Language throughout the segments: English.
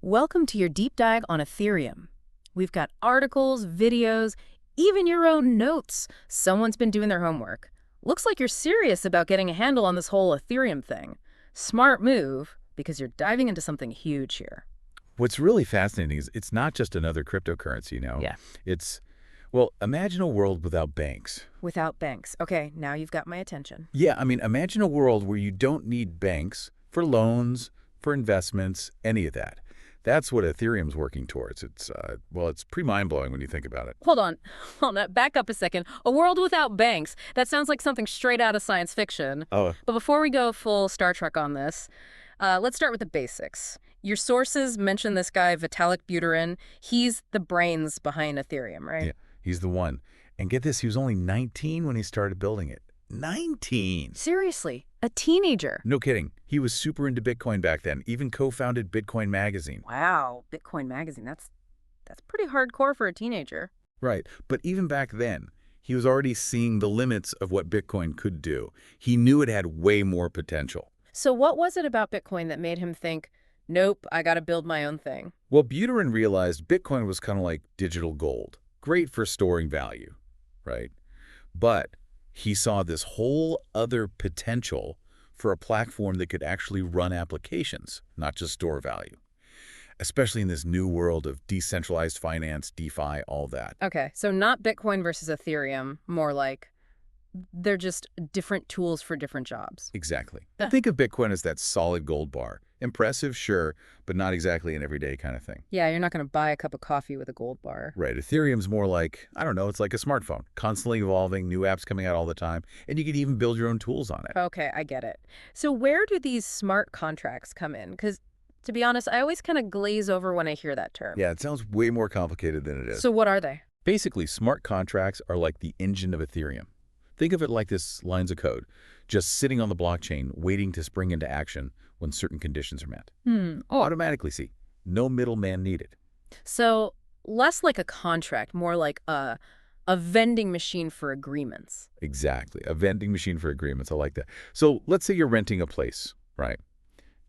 Welcome to your deep dive on Ethereum. We've got articles, videos, even your own notes. Someone's been doing their homework. Looks like you're serious about getting a handle on this whole Ethereum thing. Smart move, because you're diving into something huge here. What's really fascinating is it's not just another cryptocurrency, Yeah. Well, imagine a world without banks. Without banks. Okay, now you've got my attention. Yeah, I mean, imagine a world where you don't need banks for loans, for investments, any of that. That's what Ethereum's working towards. It's pretty mind-blowing when you think about it. Hold on. Back up a second. A world without banks. That sounds like something straight out of science fiction. Oh, But before we go full Star Trek on this, let's start with the basics. Your sources mention this guy, Vitalik Buterin. He's the brains behind Ethereum, right? yeah, he's the one. And get this, he was only 19 when he started building it. 19! Seriously, a teenager. No kidding. He was super into Bitcoin back then, even co-founded Bitcoin Magazine. Wow, Bitcoin Magazine. That's pretty hardcore for a teenager. Right. But even back then, he was already seeing the limits of what Bitcoin could do. He knew it had way more potential. So what was it about Bitcoin that made him think, nope, I got to build my own thing? Well, Buterin realized Bitcoin was kind of like digital gold, great for storing value, right? But he saw this whole other potential for a platform that could actually run applications, not just store value, especially in this new world of decentralized finance, DeFi, all that. Okay, so not Bitcoin versus Ethereum, more like they're just different tools for different jobs. Exactly. Huh. Think of Bitcoin as that solid gold bar. Impressive, sure, but not exactly an everyday kind of thing. Yeah, you're not going to buy a cup of coffee with a gold bar. Right. Ethereum's more like, I don't know, it's like a smartphone, constantly evolving, new apps coming out all the time, and you can even build your own tools on it. Okay, I get it. So where do these smart contracts come in? Because to be honest, I always kind of glaze over when I hear that term. Yeah, it sounds way more complicated than it is. So what are they? Basically, smart contracts are like the engine of Ethereum. Think of it like this lines of code, just sitting on the blockchain, waiting to spring into action when certain conditions are met. Automatically, see, no middleman needed. So less like a contract, more like a vending machine for agreements. Exactly, a vending machine for agreements. I like that. So let's say you're renting a place, right?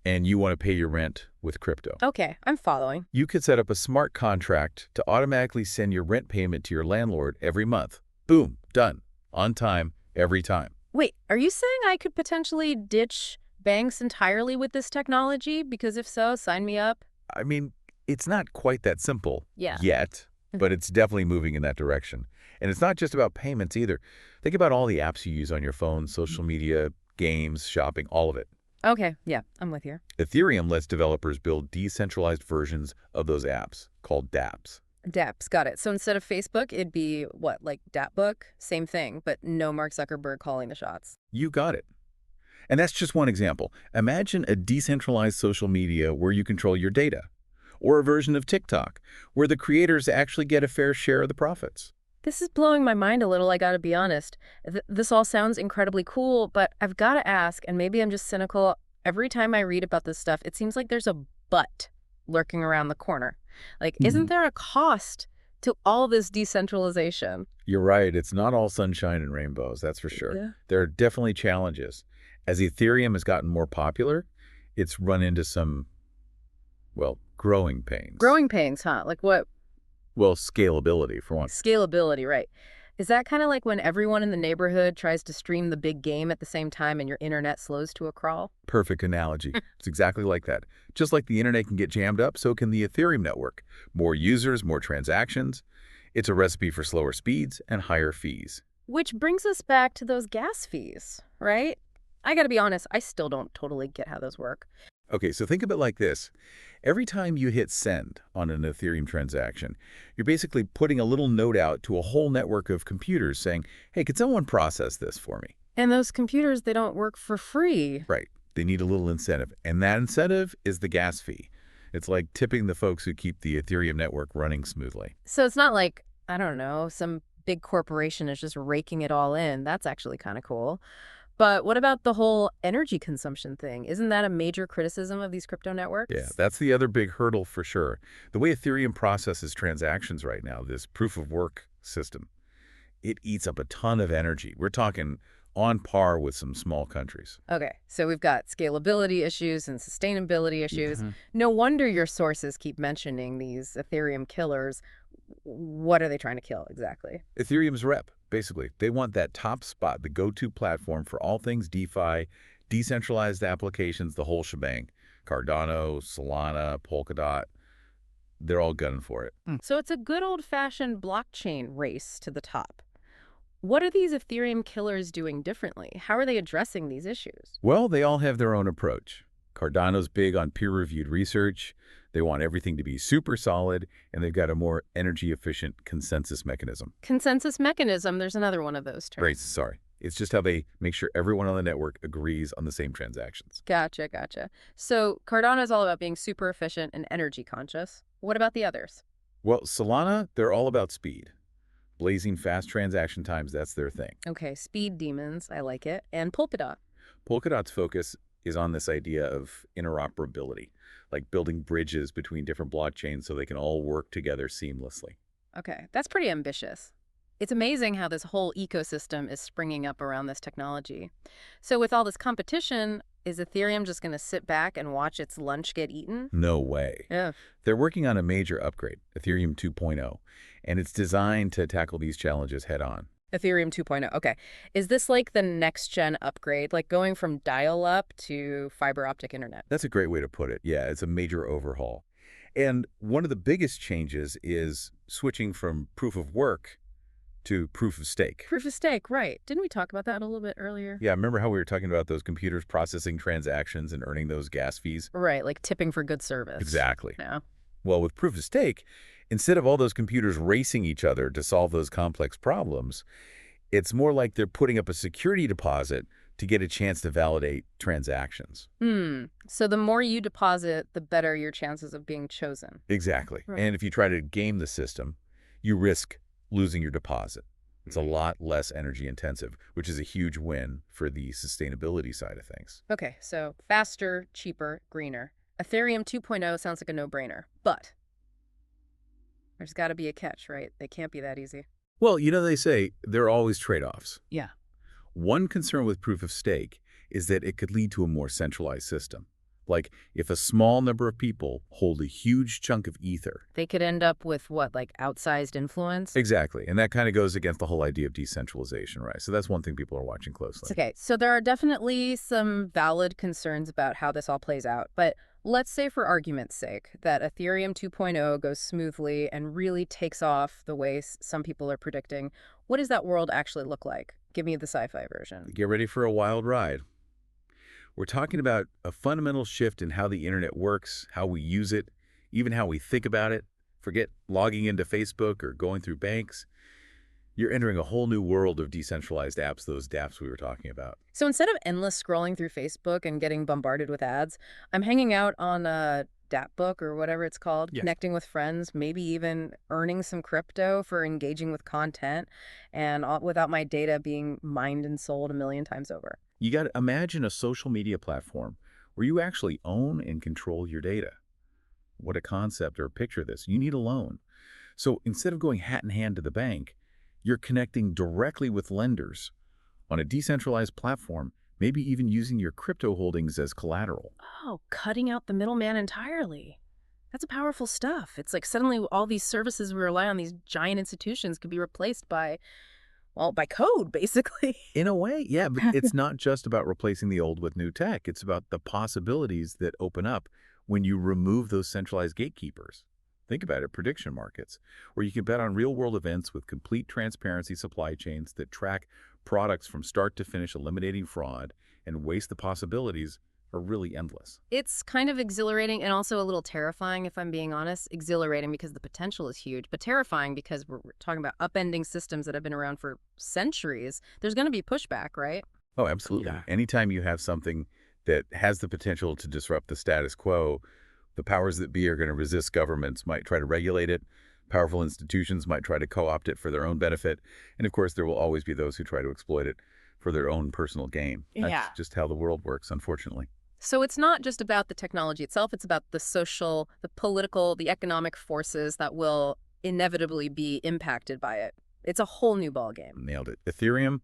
And you want to pay your rent with crypto. Okay, I'm following. You could set up a smart contract to automatically send your rent payment to your landlord every month. Boom, done. On time, every time. Wait, are you saying I could potentially ditch banks entirely with this technology? Because if so, sign me up. I mean, it's not quite that simple Yeah. yet, but it's definitely moving in that direction. And it's not just about payments either. Think about all the apps you use on your phone, social media, games, shopping, all of it. Okay, yeah, I'm with you. Ethereum lets developers build decentralized versions of those apps called dApps. dApps, got it. So instead of Facebook, it'd be what, like dAppbook? Same thing, but no Mark Zuckerberg calling the shots. You got it. And that's just one example. Imagine a decentralized social media where you control your data, or a version of TikTok where the creators actually get a fair share of the profits. This is blowing my mind a little, I gotta be honest. This all sounds incredibly cool, but I've gotta ask, and maybe I'm just cynical, every time I read about this stuff, it seems like there's a but lurking around the corner. Like, isn't there a cost to all this decentralization? You're right. It's not all sunshine and rainbows, that's for sure. Yeah. There are definitely challenges. As Ethereum has gotten more popular, it's run into some, well, growing pains. Growing pains, huh? Like what? Well, scalability, for one. Scalability, right. Is that kind of like when everyone in the neighborhood tries to stream the big game at the same time and your internet slows to a crawl? Perfect analogy. It's exactly like that. Just like the internet can get jammed up, so can the Ethereum network. More users, more transactions. It's a recipe for slower speeds and higher fees. Which brings us back to those gas fees, right? I gotta be honest, I still don't totally get how those work. Okay, so think of it like this. Every time you hit send on an Ethereum transaction, you're basically putting a little note out to a whole network of computers saying, hey, could someone process this for me? And those computers, they don't work for free. Right. They need a little incentive. And that incentive is the gas fee. It's like tipping the folks who keep the Ethereum network running smoothly. So it's not like, I don't know, some big corporation is just raking it all in. That's actually kind of cool. But what about the whole energy consumption thing? Isn't that a major criticism of these crypto networks? Yeah, that's the other big hurdle for sure. The way Ethereum processes transactions right now, this proof of work system, it eats up a ton of energy. We're talking on par with some small countries. Okay, so we've got scalability issues and sustainability issues. Yeah. No wonder your sources keep mentioning these Ethereum killers. What are they trying to kill exactly? Ethereum's rep, basically. They want that top spot, the go-to platform for all things DeFi, decentralized applications, the whole shebang. Cardano, Solana, Polkadot, they're all gunning for it. So it's a good old-fashioned blockchain race to the top. What are these Ethereum killers doing differently? How are they addressing these issues? Well, they all have their own approach. Cardano's big on peer-reviewed research. They want everything to be super solid, and they've got a more energy-efficient consensus mechanism. Consensus mechanism, there's another one of those terms. Right, sorry. It's just how they make sure everyone on the network agrees on the same transactions. Gotcha, gotcha. So Cardano is all about being super efficient and energy conscious. What about the others? Well, Solana, they're all about speed. Blazing fast transaction times, that's their thing. Okay, speed demons, I like it. And Polkadot. Polkadot's focus is on this idea of interoperability, like building bridges between different blockchains so they can all work together seamlessly. Okay, that's pretty ambitious. It's amazing how this whole ecosystem is springing up around this technology. So with all this competition, is Ethereum just going to sit back and watch its lunch get eaten? No way. Yeah. They're working on a major upgrade, Ethereum 2.0, and it's designed to tackle these challenges head on. Ethereum 2.0. Okay. Is this like the next gen upgrade, like going from dial-up to fiber optic internet? That's a great way to put it. Yeah, it's a major overhaul. And one of the biggest changes is switching from proof of work to proof of stake. Proof of stake, right. Didn't we talk about that a little bit earlier? Yeah, remember how we were talking about those computers processing transactions and earning those gas fees? Right, like tipping for good service. Exactly. Yeah. Well, with proof of stake, instead of all those computers racing each other to solve those complex problems, it's more like they're putting up a security deposit to get a chance to validate transactions. So the more you deposit, the better your chances of being chosen. Exactly. Right. And if you try to game the system, you risk losing your deposit. It's a lot less energy intensive, which is a huge win for the sustainability side of things. Okay, so faster, cheaper, greener. Ethereum 2.0 sounds like a no-brainer, but there's got to be a catch, right? They can't be that easy. Well, you know, they say there are always trade-offs. Yeah. One concern with proof of stake is that it could lead to a more centralized system. Like if a small number of people hold a huge chunk of ether. They could end up with what, like outsized influence? Exactly. And that kind of goes against the whole idea of decentralization, right? So that's one thing people are watching closely. Okay, so there are definitely some valid concerns about how this all plays out, but let's say for argument's sake that Ethereum 2.0 goes smoothly and really takes off the way some people are predicting. What does that world actually look like? Give me the sci-fi version. Get ready for a wild ride. We're talking about a fundamental shift in how the internet works, how we use it, even how we think about it. Forget logging into Facebook or going through banks. You're entering a whole new world of decentralized apps, those dApps we were talking about. So instead of endless scrolling through Facebook and getting bombarded with ads, I'm hanging out on a dApp book or whatever it's called, Yes. connecting with friends, maybe even earning some crypto for engaging with content and without my data being mined and sold a million times over. You got to imagine a social media platform where you actually own and control your data. What a concept, or picture this. You need a loan. So instead of going hat in hand to the bank, you're connecting directly with lenders on a decentralized platform, maybe even using your crypto holdings as collateral. Oh, cutting out the middleman entirely. That's powerful stuff. It's like suddenly all these services we rely on, these giant institutions, could be replaced by, well, by code, basically. In a way, yeah, but it's not just about replacing the old with new tech. It's about the possibilities that open up when you remove those centralized gatekeepers. Think about it, prediction markets, where you can bet on real-world events with complete transparency supply chains that track products from start to finish, eliminating fraud, and waste the possibilities are really endless. It's kind of exhilarating and also a little terrifying, if I'm being honest. Exhilarating because the potential is huge, but terrifying because we're talking about upending systems that have been around for centuries. There's going to be pushback, right? Oh, absolutely. Yeah. Anytime you have something that has the potential to disrupt the status quo, the powers that be are going to resist. Governments might try to regulate it. Powerful institutions might try to co-opt it for their own benefit. And of course, there will always be those who try to exploit it for their own personal gain. That's Yeah. just how the world works, unfortunately. So it's not just about the technology itself. It's about the social, the political, the economic forces that will inevitably be impacted by it. It's a whole new ballgame. Nailed it. Ethereum,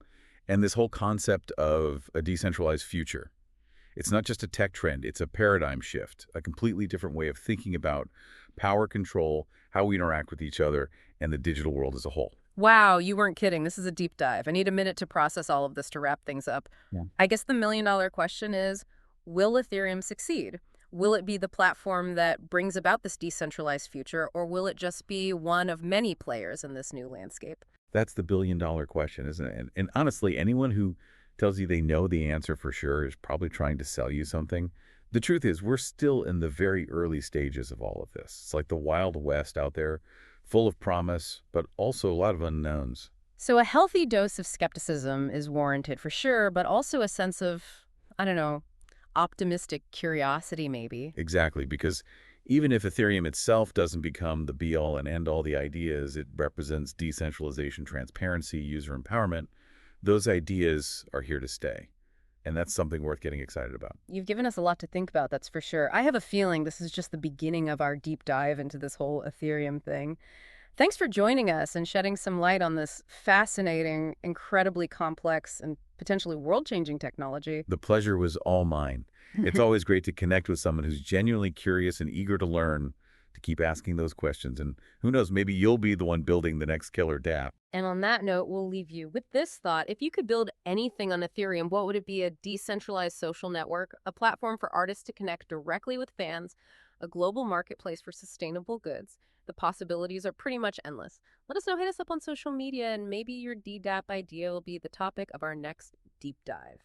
And this whole concept of a decentralized future, it's not just a tech trend, it's a paradigm shift, a completely different way of thinking about power control, how we interact with each other, and the digital world as a whole. Wow, you weren't kidding. This is a deep dive. I need a minute to process all of this to wrap things up. Yeah. I guess the million-dollar question is, will Ethereum succeed? Will it be the platform that brings about this decentralized future, or will it just be one of many players in this new landscape? That's the billion-dollar question, isn't it? And honestly, anyone who tells you they know the answer for sure is probably trying to sell you something. The truth is, we're still in the very early stages of all of this. It's like the Wild West out there, full of promise, but also a lot of unknowns. So a healthy dose of skepticism is warranted for sure, but also a sense of, I don't know, optimistic curiosity maybe. Exactly, because even if Ethereum itself doesn't become the be-all and end-all the ideas, it represents decentralization, transparency, user empowerment. Those ideas are here to stay, and that's something worth getting excited about. You've given us a lot to think about, that's for sure. I have a feeling this is just the beginning of our deep dive into this whole Ethereum thing. Thanks for joining us and shedding some light on this fascinating, incredibly complex, and potentially world-changing technology. The pleasure was all mine. It's always great to connect with someone who's genuinely curious and eager to learn, to keep asking those questions. And who knows, maybe you'll be the one building the next killer dApp. And on that note, we'll leave you with this thought. If you could build anything on Ethereum, what would it be? A decentralized social network, a platform for artists to connect directly with fans, a global marketplace for sustainable goods? The possibilities are pretty much endless. Let us know, hit us up on social media, and maybe your DDAP idea will be the topic of our next deep dive.